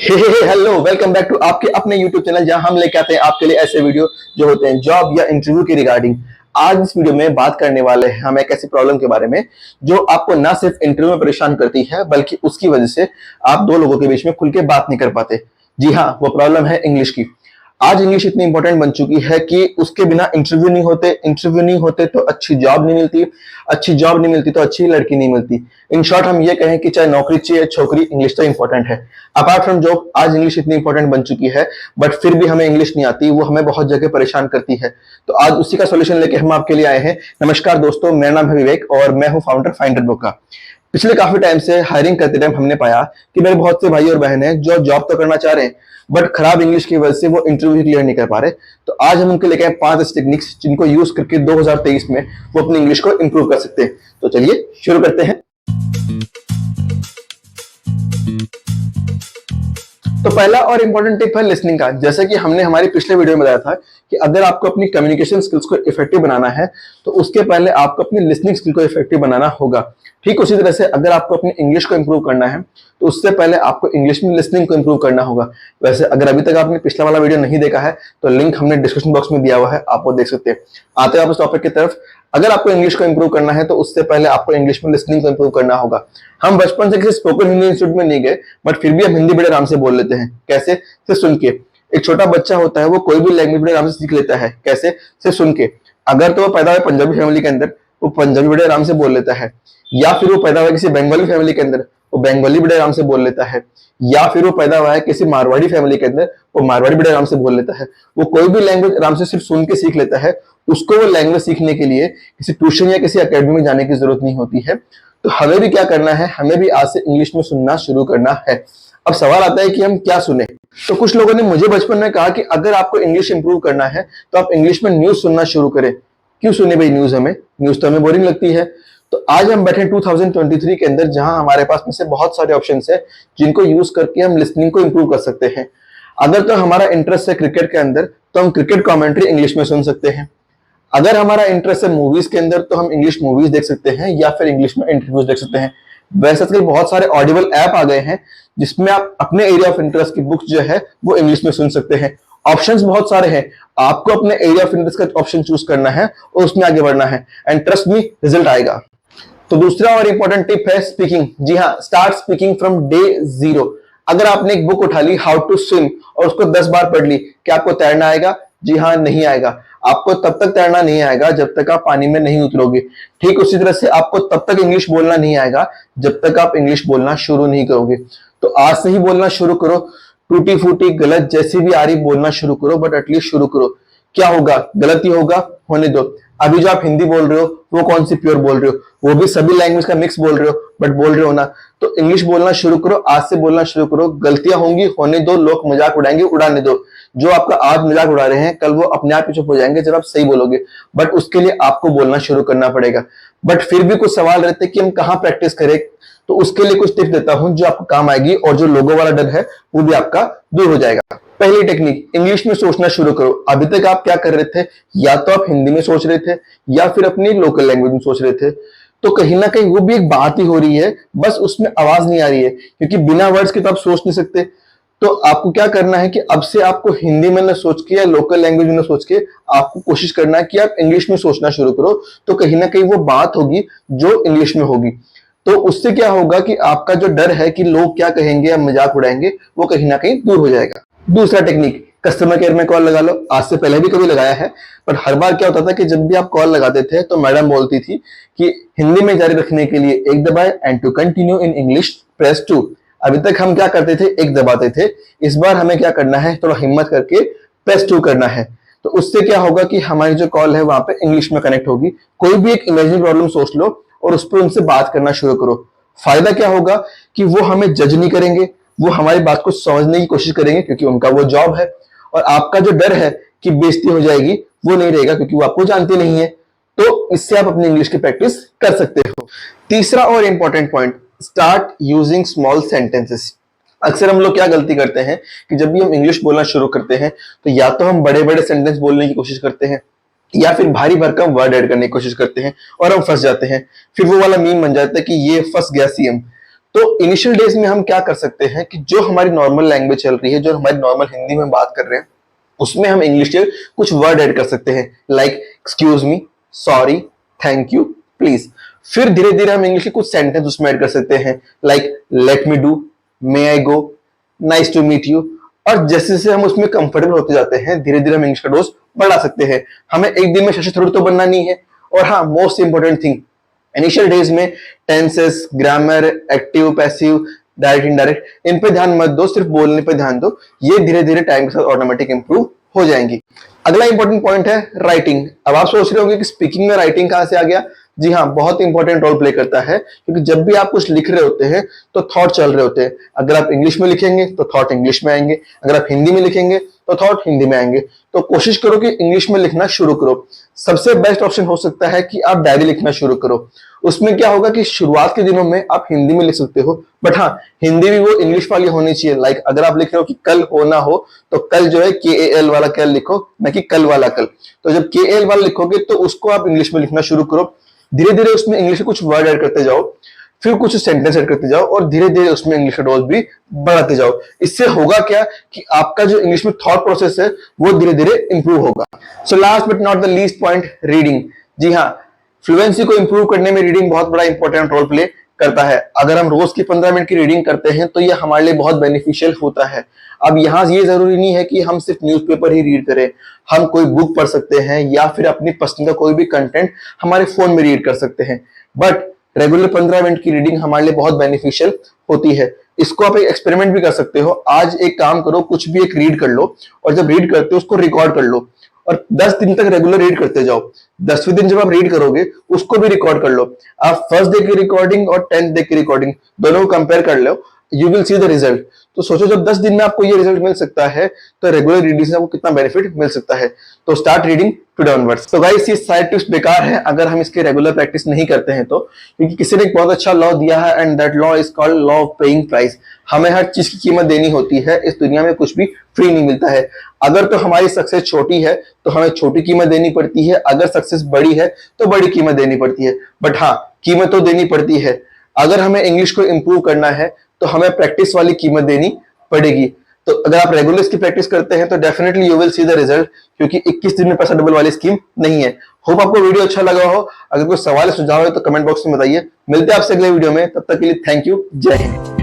Hello, welcome back to आपके अपने YouTube channel, जहां हम लेके आते हैं आपके लिए ऐसे वीडियो जो होते हैं जॉब या इंटरव्यू के रिगार्डिंग। आज इस वीडियो में बात करने वाले हैं हम एक ऐसी प्रॉब्लम के बारे में जो आपको ना सिर्फ इंटरव्यू में परेशान करती है, बल्कि उसकी वजह से आप दो लोगों के बीच में खुल के बात नहीं कर पाते। जी हाँ, वो प्रॉब्लम है इंग्लिश की। आज इंग्लिश इतनी इंपॉर्टेंट बन चुकी है कि उसके बिना इंटरव्यू नहीं होते, इंटरव्यू नहीं होते तो अच्छी जॉब नहीं मिलती, अच्छी जॉब नहीं मिलती तो अच्छी लड़की नहीं मिलती। इन शॉर्ट हम ये कहें कि चाहे नौकरी चाहिए छोकरी, इंग्लिश तो इंपॉर्टेंट है। अपार्ट फ्रॉम जॉब आज इंग्लिश इतनी इंपॉर्टेंट बन चुकी है, बट फिर भी हमें इंग्लिश नहीं आती, वो हमें बहुत जगह परेशान करती है। तो आज उसी का सोल्यूशन लेके हम आपके लिए आए हैं। नमस्कार दोस्तों, मेरा नाम है विवेक और मैं हूं फाउंडर फाइंडर बुक का। पिछले काफी टाइम से हायरिंग करते टाइम हमने पाया कि मेरे बहुत से भाई और बहन हैं जो जॉब तो करना चाह रहे हैं, बट खराब इंग्लिश की वजह से वो इंटरव्यू क्लियर नहीं कर पा रहे। तो आज हम उनके लेके आए 5 ऐसी टेक्निक्स जिनको यूज करके 2023 में वो अपनी इंग्लिश को इंप्रूव कर सकते हैं। तो चलिए शुरू करते हैं। तो पहला और इंपॉर्टेंट टिप है लिसनिंग का। जैसे कि हमने हमारी पिछले वीडियो में बताया था कि अगर आपको अपनी कम्युनिकेशन स्किल्स को इफेक्टिव बनाना है तो उसके पहले आपको अपनी लिसनिंग स्किल को इफेक्टिव बनाना होगा। ठीक उसी तरह से अगर आपको अपनी इंग्लिश को इंप्रूव करना है तो उससे पहले आपको इंग्लिश में लिसनिंग को इंप्रूव करना होगा। वैसे अगर अभी तक आपने पिछला वाला वीडियो नहीं देखा है तो लिंक हमने डिस्क्रिप्शन बॉक्स में दिया हुआ है, आप वो देख सकते हैं। आते हैं आप इस टॉपिक की तरफ। अगर आपको इंग्लिश को इंप्रूव करना है तो उससे पहले आपको इंग्लिश में लिसनिंग को इंप्रूव करना होगा। हम बचपन से किसी स्पोकन हिंदी इंस्टीट्यूट में नहीं गए, बट फिर भी हम हिंदी बड़े आराम से बोल लेते हैं। कैसे? सिर्फ सुन के। एक छोटा बच्चा होता है वो कोई भी लैंग्वेज बड़े आराम से सीख लेता है। कैसे? सिर्फ सुन के। अगर तो वो पैदा हुआ पंजाबी फैमिली के अंदर, वो पंजाबी बड़े आराम से बोल लेता है। या फिर वो पैदा हुआ किसी बंगाली फैमिली के अंदर, वो बंगाली बड़े आराम से बोल लेता है। या फिर वो पैदा हुआ है किसी मारवाड़ी फैमिली के अंदर, वो मारवाड़ी बड़े आराम से बोल लेता है। वो कोई भी लैंग्वेज आराम से सिर्फ सुन के सीख लेता है। उसको वो लैंग्वेज सीखने के लिए किसी ट्यूशन या किसी अकेडमी में जाने की जरूरत नहीं होती है। तो हमें भी क्या करना है, हमें भी आज से इंग्लिश में सुनना शुरू करना है। अब सवाल आता है कि हम क्या सुने। तो कुछ लोगों ने मुझे बचपन में कहा कि अगर आपको इंग्लिश इंप्रूव करना है तो आप इंग्लिश में न्यूज सुनना शुरू करें। क्यों सुने भाई न्यूज? न्यूज तो हमें बोरिंग लगती है। तो आज हम बैठे 2023 के अंदर, जहां हमारे पास में से बहुत सारे ऑप्शंस है जिनको यूज करके हम लिसनिंग को इंप्रूव कर सकते हैं। अगर तो हमारा इंटरेस्ट है क्रिकेट के अंदर तो हम क्रिकेट कमेंट्री इंग्लिश में सुन सकते हैं। अगर हमारा इंटरेस्ट है मूवीज के अंदर तो हम इंग्लिश मूवीज देख सकते हैं या फिर इंग्लिश में इंटरव्यूज देख सकते हैं। वैसे आजकल बहुत सारे ऑडिबल ऐप आ गए हैं जिसमें आप अपने एरिया ऑफ इंटरेस्ट की बुक्स जो है वो इंग्लिश में सुन सकते हैं। ऑप्शंस बहुत सारे हैं, आपको अपने एरिया ऑफ इंटरेस्ट का ऑप्शन चूज करना है और उसमें आगे बढ़ना है, एंड ट्रस्ट मी, रिजल्ट आएगा। तो दूसरा और इंपॉर्टेंट टिप है स्पीकिंग। जी हाँ, start speaking from day zero. अगर आपने एक बुक उठा ली हाउ टू स्विम और उसको 10 बार पढ़ ली, क्या आपको तैरना आएगा? जी हाँ, नहीं आएगा। आपको तब तक तैरना नहीं आएगा जब तक आप पानी में नहीं उतरोगे। ठीक उसी तरह से आपको तब तक इंग्लिश बोलना नहीं आएगा जब तक आप इंग्लिश बोलना शुरू नहीं करोगे। तो आज से ही बोलना शुरू करो। टूटी फूटी गलत जैसी भी आ रही बोलना शुरू करो, बट एटलीस्ट शुरू करो। क्या होगा? गलती होगा, होने दो। अभी जो आप हिंदी बोल रहे हो वो कौन सी प्योर बोल रहे हो? वो भी सभी लैंग्वेज का मिक्स बोल रहे हो, बट बोल रहे हो ना। तो इंग्लिश बोलना शुरू करो, आज से बोलना शुरू करो। गलतियां होंगी, होने दो। लोग मजाक उड़ाएंगे, उड़ाने दो। जो आपका आज मजाक उड़ा रहे हैं कल वो अपने आप ही चुप हो जाएंगे जब आप सही बोलोगे। बट उसके लिए आपको बोलना शुरू करना पड़ेगा। बट फिर भी कुछ सवाल रहते हैं कि हम कहाँ प्रैक्टिस करें, तो उसके लिए कुछ टिप्स देता हूं जो आपको काम आएगी, और जो लोगों वाला डर है वो भी आपका दूर हो जाएगा। पहली टेक्निक, इंग्लिश में सोचना शुरू करो। अभी तक आप क्या कर रहे थे? या तो आप हिंदी में सोच रहे थे या फिर अपनी लोकल लैंग्वेज में सोच रहे थे। तो कहीं ना कहीं वो भी एक बात ही हो रही है, बस उसमें आवाज नहीं आ रही है, क्योंकि बिना वर्ड्स के तो आप सोच नहीं सकते। तो आपको क्या करना है कि अब से आपको हिंदी में न सोच के या लोकल लैंग्वेज में न सोच के आपको कोशिश करना है कि आप इंग्लिश में सोचना शुरू करो। तो कहीं ना कहीं वो बात होगी जो इंग्लिश में होगी। तो उससे क्या होगा कि आपका जो डर है कि लोग क्या कहेंगे या मजाक उड़ाएंगे, वो कहीं ना कहीं दूर हो जाएगा। दूसरा टेक्निक, कस्टमर केयर में कॉल लगा लो। आज से पहले भी कभी लगाया है, पर हर बार क्या होता था कि जब भी आप कॉल लगाते थे तो मैडम बोलती थी कि हिंदी में जारी रखने के लिए एक दबाए, and to continue in English press 2। अभी तक हम क्या करते थे? एक दबाते थे। इस बार हमें क्या करना है? थोड़ा हिम्मत करके प्रेस 2 करना है। तो उससे क्या होगा कि हमारी जो कॉल है वहां पे इंग्लिश में कनेक्ट होगी। कोई भी एक इमेजिनरी प्रॉब्लम सोच लो और उस पर उनसे बात करना शुरू करो। फायदा क्या होगा कि वो हमें जज नहीं करेंगे, वो हमारी बात को समझने की कोशिश करेंगे, क्योंकि उनका वो जॉब है। और आपका जो डर है कि बेइज्जती हो जाएगी वो नहीं रहेगा, क्योंकि वो आपको जानते नहीं है। तो इससे आप अपनी इंग्लिश की प्रैक्टिस कर सकते हो। तीसरा और important point, start using small sentences. अक्सर हम लोग क्या गलती करते हैं कि जब भी हम इंग्लिश बोलना शुरू करते हैं तो या तो हम बड़े बड़े सेंटेंस बोलने की कोशिश करते हैं या फिर भारी भरकम वर्ड ऐड करने की कोशिश करते हैं और हम फंस जाते हैं। फिर वो वाला मीम बन जाता है कि ये फंस गया सीएम। तो इनिशियल डेज में हम क्या कर सकते हैं कि जो हमारी नॉर्मल लैंग्वेज चल रही है, जो हमारी नॉर्मल हिंदी में बात कर रहे हैं, उसमें हम इंग्लिश के कुछ वर्ड ऐड कर सकते हैं, like excuse me, sorry, thank you, please. फिर धीरे धीरे हम इंग्लिश के कुछ सेंटेंस उसमें ऐड कर सकते हैं, like let me do, may I go, nice to meet you. और जैसे जैसे हम उसमें कंफर्टेबल होते जाते हैं, धीरे धीरे हम इंग्लिश का डोज बढ़ा सकते हैं। हमें एक दिन में शशि थरूर तो बनना नहीं है। और हाँ, most important thing, initial days में tenses, grammar, active, passive, direct, indirect, इन पे ध्यान मत दो, सिर्फ बोलने पे ध्यान दो। ये धीरे धीरे टाइम के साथ ऑटोमेटिक इंप्रूव हो जाएंगी। अगला इंपॉर्टेंट पॉइंट है राइटिंग। अब आप सोच रहे होंगे कि स्पीकिंग में राइटिंग कहां से आ गया। जी हाँ, बहुत इंपॉर्टेंट रोल प्ले करता है, क्योंकि जब भी आप कुछ लिख रहे होते हैं तो थॉट चल रहे होते हैं। अगर आप इंग्लिश में लिखेंगे तो थॉट इंग्लिश में आएंगे, अगर आप हिंदी में लिखेंगे तो थॉट हिंदी में आएंगे। तो कोशिश करो कि इंग्लिश में लिखना शुरू करो। सबसे बेस्ट ऑप्शन हो सकता है कि आप डायरी लिखना शुरू करो। उसमें क्या होगा कि शुरुआत के दिनों में आप हिंदी में लिख सकते हो, बट हाँ, हिंदी भी वो इंग्लिश वाली होनी चाहिए। लाइक अगर आप लिख रहे हो कि कल होना हो, तो कल जो है KAL वाला कल लिखो, न कि कल वाला कल। तो जब KAL वाला लिखोगे तो उसको आप इंग्लिश में लिखना शुरू करो। धीरे धीरे उसमें इंग्लिश के कुछ वर्ड ऐड करते जाओ, फिर कुछ सेंटेंस ऐड करते जाओ, और धीरे धीरे उसमें इंग्लिश का डोज भी बढ़ाते जाओ। इससे होगा क्या कि आपका जो इंग्लिश में थॉट प्रोसेस है वो धीरे धीरे इंप्रूव होगा। So last but not the least point, reading. जी हाँ, फ्लुएंसी को इंप्रूव करने में रीडिंग बहुत बड़ा इंपॉर्टेंट रोल प्ले करता है। अगर हम रोज की 15 मिनट की रीडिंग करते हैं तो ये हमारे लिए बहुत बेनिफिशियल होता है। अब यहाँ ये जरूरी नहीं है कि हम सिर्फ न्यूज़पेपर ही रीड करें, हम कोई बुक पढ़ सकते हैं या फिर अपनी पसंद का कोई भी कंटेंट हमारे फोन में रीड कर सकते हैं। बट रेगुलर 15 मिनट की रीडिंग हमारे लिए बहुत बेनिफिशियल होती है। इसको आप एक एक्सपेरिमेंट भी कर सकते हो। आज एक काम करो, कुछ भी एक रीड कर लो, और जब रीड करते हो उसको रिकॉर्ड कर लो, और 10 दिन तक रेगुलर रीड करते जाओ। 10वें दिन जब आप रीड करोगे उसको भी रिकॉर्ड कर लो। आप फर्स्ट डे की रिकॉर्डिंग और 10th डे की रिकॉर्डिंग दोनों को कंपेयर कर लो, you will see the result. तो सोचो, जब 10 दिन में आपको ये रिजल्ट मिल सकता है तो रेगुलर रीडिंग से आपको कितना बेनिफिट मिल सकता है। तो स्टार्ट रीडिंग टुडे ऑनवर्ड्स। तो गाइस, ये सारे टिप्स बेकार है अगर हम इसके रेगुलर प्रैक्टिस नहीं करते हैं तो, क्योंकि किसी ने एक बहुत अच्छा लॉ दिया है, and that law is called law of paying price. हमें हर चीज की कीमत देनी होती है। इस दुनिया में कुछ भी फ्री नहीं मिलता है। अगर तो हमारी सक्सेस छोटी है तो हमें छोटी कीमत देनी पड़ती है, अगर सक्सेस बड़ी है तो बड़ी कीमत देनी पड़ती है। बट हाँ, कीमत तो देनी पड़ती है। अगर हमें इंग्लिश को इंप्रूव करना है तो हमें प्रैक्टिस वाली कीमत देनी पड़ेगी। तो अगर आप रेगुलर इसकी प्रैक्टिस करते हैं तो definitely you will see the result, क्योंकि 21 दिन में पैसा डबल वाली स्कीम नहीं है। होप आपको वीडियो अच्छा लगा हो। अगर कोई सवाल सुझाव है तो कमेंट बॉक्स में बताइए। मिलते हैं आपसे अगले वीडियो में, तब तक के लिए थैंक यू, जय हिंद।